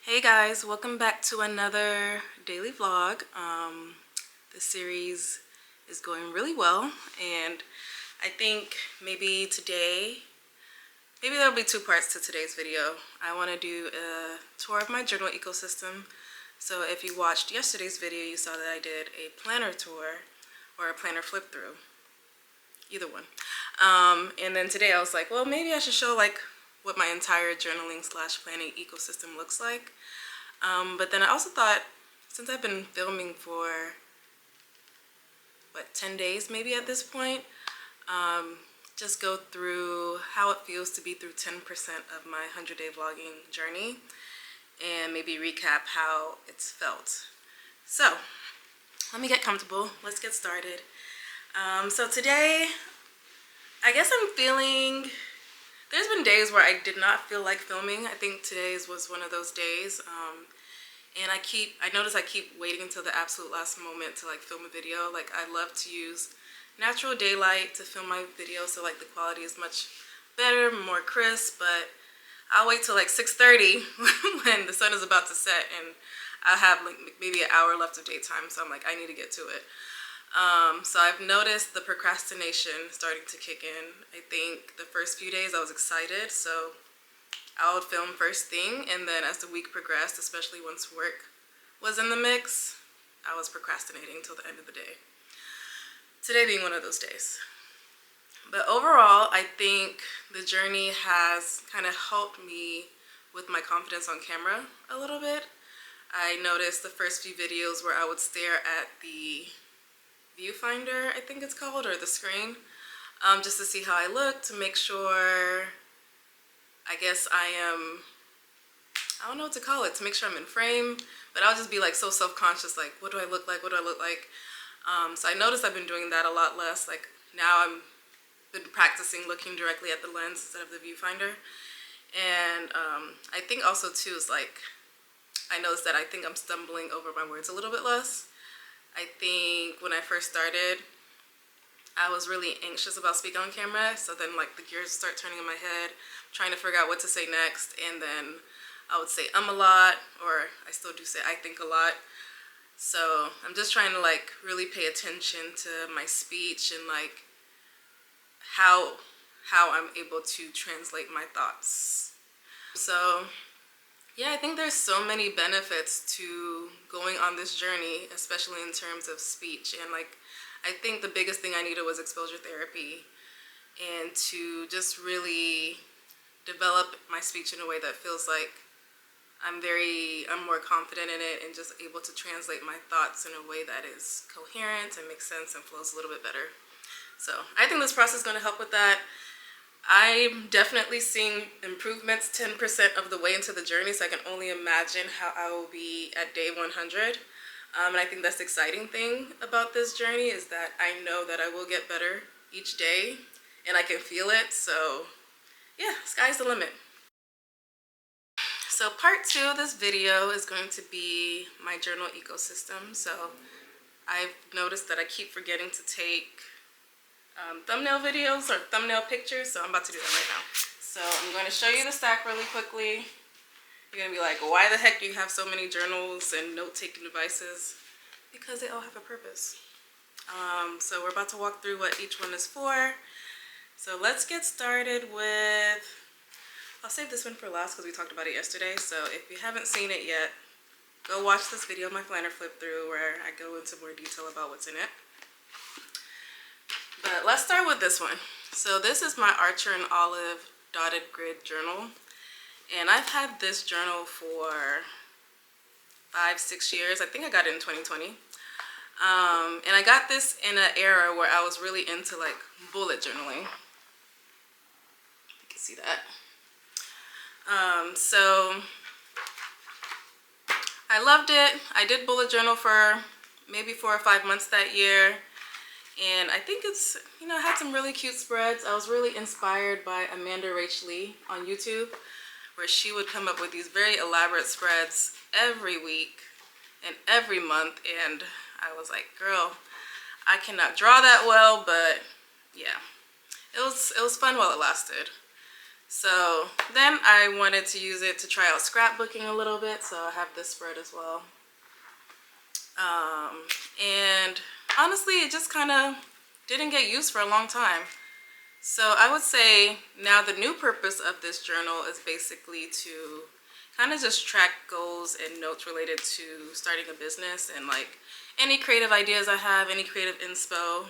Hey guys, welcome back to another daily vlog. This series is going really well, and I think maybe there'll be two parts to today's video. I want to do a tour of my journal ecosystem. So if you watched yesterday's video, you saw that I did a planner tour or a planner flip through, either one. And then today I was like, well, maybe I should show like what my entire journaling / planning ecosystem looks like. But then I also thought, since I've been filming for, 10 days maybe at this point, just go through how it feels to be through 10% of my 100-day vlogging journey and maybe recap how it's felt. So, let me get comfortable. Let's get started. So today, I guess I'm feeling... There's been days where I did not feel like filming. I think today's was one of those days. And I notice I keep waiting until the absolute last moment to like film a video. Like I love to use natural daylight to film my videos, so like the quality is much better, more crisp, but I'll wait till like 6:30 when the sun is about to set and I have like maybe an hour left of daytime. So I'm like, I need to get to it. So I've noticed the procrastination starting to kick in. I think the first few days I was excited, so I would film first thing, and then as the week progressed, especially once work was in the mix, I was procrastinating till the end of the day. Today being one of those days. But overall, I think the journey has kind of helped me with my confidence on camera a little bit. I noticed the first few videos where I would stare at the viewfinder, I think it's called, or the screen, just to see how I look, to make sure, I guess I don't know what to call it, to make sure I'm in frame, but I'll just be like so self-conscious, like what do I look like, what do I look like? So I noticed I've been doing that a lot less. Like now I'm been practicing looking directly at the lens instead of the viewfinder. And I think also too is like, I noticed that I think I'm stumbling over my words a little bit less. I think when I first started, I was really anxious about speaking on camera, so then like the gears start turning in my head, trying to figure out what to say next, and then I would say a lot, or I still do say I think a lot. So I'm just trying to like really pay attention to my speech and like how I'm able to translate my thoughts. So yeah, I think there's so many benefits to going on this journey, especially in terms of speech. And like, I think the biggest thing I needed was exposure therapy, and to just really develop my speech in a way that feels like I'm more confident in it and just able to translate my thoughts in a way that is coherent and makes sense and flows a little bit better. So I think this process is going to help with that. I'm definitely seeing improvements 10% of the way into the journey, so I can only imagine how I will be at day 100. And I think that's the exciting thing about this journey, is that I know that I will get better each day, and I can feel it. So yeah, sky's the limit. So part 2 of this video is going to be my journal ecosystem. So I've noticed that I keep forgetting to take thumbnail videos or thumbnail pictures, so I'm about to do that right now. So I'm going to show you the stack really quickly. You're going to be like, why the heck do you have so many journals and note-taking devices? Because they all have a purpose. So we're about to walk through what each one is for. So let's get started with, I'll save this one for last because we talked about it yesterday. So if you haven't seen it yet, go watch this video, my planner flip through, where I go into more detail about what's in it. But let's start with this one. So this is my Archer and Olive dotted grid journal. And I've had this journal for 5-6 years. I think I got it in 2020. And I got this in an era where I was really into like bullet journaling. You can see that. So I loved it. I did bullet journal for maybe 4 or 5 months that year. And I think it's, it had some really cute spreads. I was really inspired by Amanda Rach Lee on YouTube, where she would come up with these very elaborate spreads every week and every month. And I was like, girl, I cannot draw that well, but yeah, it was fun while it lasted. So then I wanted to use it to try out scrapbooking a little bit, so I have this spread as well. And honestly, it just kind of didn't get used for a long time. So I would say now the new purpose of this journal is basically to kind of just track goals and notes related to starting a business, and like any creative ideas I have, any creative inspo,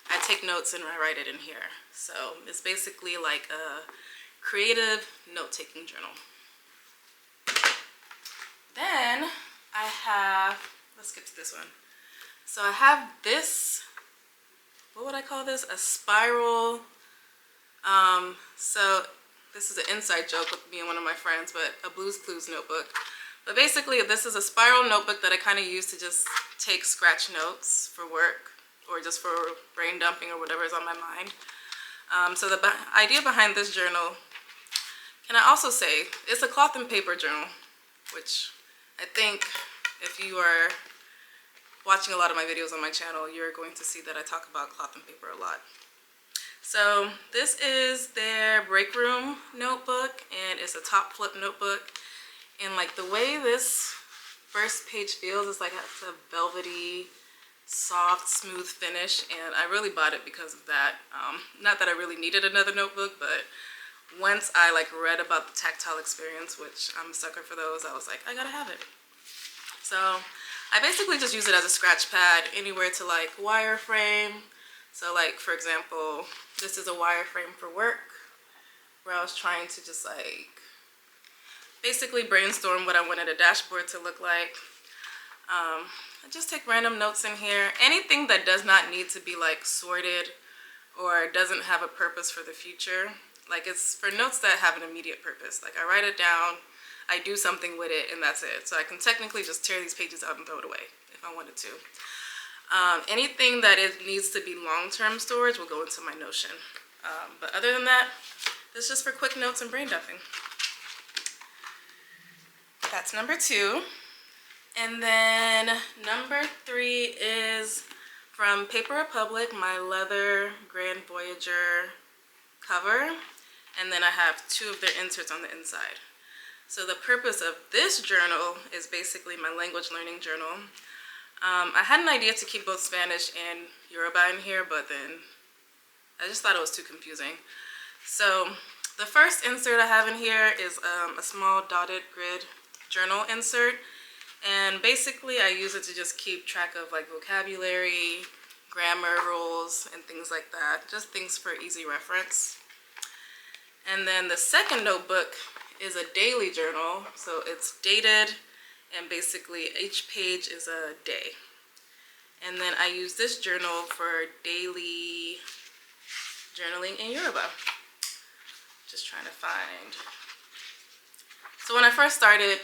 I take notes and I write it in here. So it's basically like a creative note-taking journal. Then I have, let's skip to this one. So I have this, what would I call this? A spiral. So this is an inside joke with me and one of my friends, but a Blue's Clues notebook. But basically this is a spiral notebook that I kind of use to just take scratch notes for work or just for brain dumping or whatever is on my mind. So the idea behind this journal, can I also say, it's a cloth and paper journal, which I think if you are watching a lot of my videos on my channel, you're going to see that I talk about cloth and paper a lot. So this is their break room notebook, and it's a top flip notebook. And like the way this first page feels, it's like it's a velvety, soft, smooth finish, and I really bought it because of that. Not that I really needed another notebook, but once I like read about the tactile experience, which I'm a sucker for those, I was like, I gotta have it. So I basically just use it as a scratch pad anywhere to like wireframe. So like, for example, this is a wireframe for work where I was trying to just like basically brainstorm what I wanted a dashboard to look like. I just take random notes in here. Anything that does not need to be like sorted or doesn't have a purpose for the future. Like it's for notes that have an immediate purpose. Like I write it down, I do something with it, and that's it. So I can technically just tear these pages out and throw it away if I wanted to. Anything that needs to be long-term storage will go into my Notion. But other than that, this is just for quick notes and brain dumping. That's number 2. And then number 3 is from Paper Republic, my leather Grand Voyageur cover. And then I have 2 of their inserts on the inside. So the purpose of this journal is basically my language learning journal. I had an idea to keep both Spanish and Yoruba in here, but then I just thought it was too confusing. So the first insert I have in here is a small dotted grid journal insert. And basically I use it to just keep track of like vocabulary, grammar rules, and things like that. Just things for easy reference. And then the second notebook is a daily journal. So it's dated, and basically each page is a day. And then I use this journal for daily journaling in Yoruba. Just trying to find. So when I first started,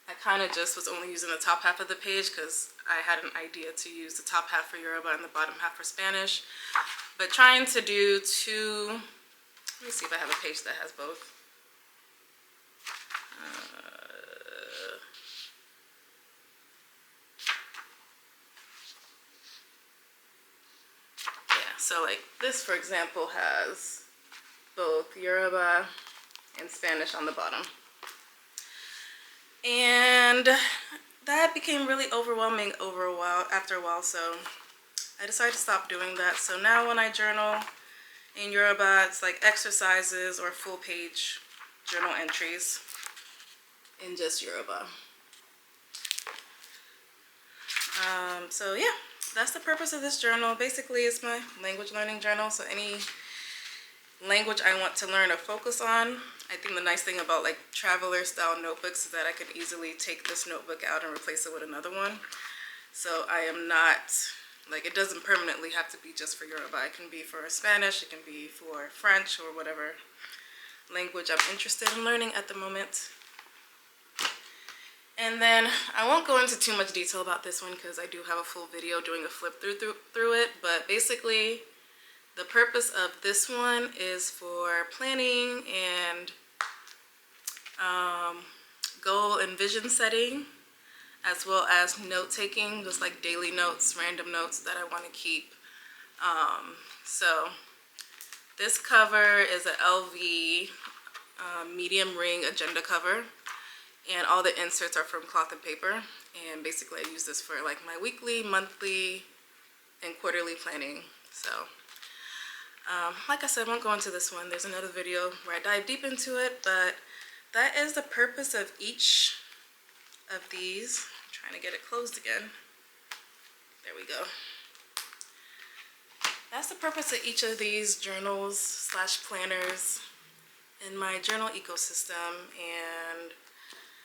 I kind of just was only using the top half of the page because I had an idea to use the top half for Yoruba and the bottom half for Spanish. But trying to do 2, let me see if I have a page that has both. So like this, for example, has both Yoruba and Spanish on the bottom. And that became really overwhelming after a while, so I decided to stop doing that. So now when I journal in Yoruba, it's like exercises or full page journal entries in just Yoruba. So yeah, that's the purpose of this journal. Basically, it's my language learning journal. So any language I want to learn or focus on, I think the nice thing about like traveler style notebooks is that I can easily take this notebook out and replace it with another one. So I am not, like, it doesn't permanently have to be just for Yoruba. It can be for Spanish, it can be for French, or whatever language I'm interested in learning at the moment. And then I won't go into too much detail about this one because I do have a full video doing a flip through it, but basically the purpose of this one is for planning and goal and vision setting, as well as note taking, just like daily notes, random notes that I want to keep. So This cover is a LV medium ring agenda cover, and all the inserts are from cloth and paper. And basically I use this for like my weekly, monthly, and quarterly planning. So like I said, I won't go into this one. There's another video where I dive deep into it, but that is the purpose of each of these. I'm trying to get it closed again. There we go. That's the purpose of each of these journals slash planners in my journal ecosystem. And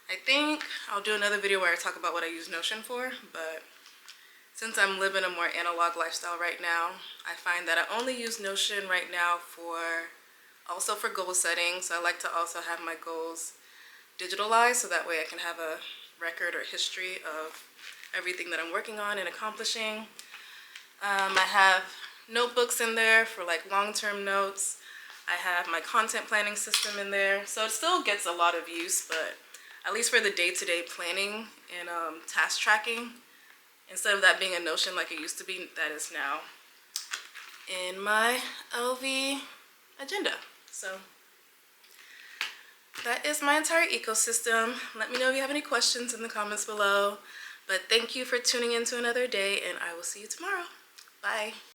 I think I'll do another video where I talk about what I use Notion for, but since I'm living a more analog lifestyle right now, I find that I only use Notion right now also for goal setting. So I like to also have my goals digitalized so that way I can have a record or history of everything that I'm working on and accomplishing. I have notebooks in there for like long-term notes. I have my content planning system in there. So it still gets a lot of use, but at least for the day-to-day planning and task tracking, instead of that being a Notion like it used to be, that is now in my LV agenda. So that is my entire ecosystem. Let me know if you have any questions in the comments below. But thank you for tuning in to another day, and I will see you tomorrow. Bye.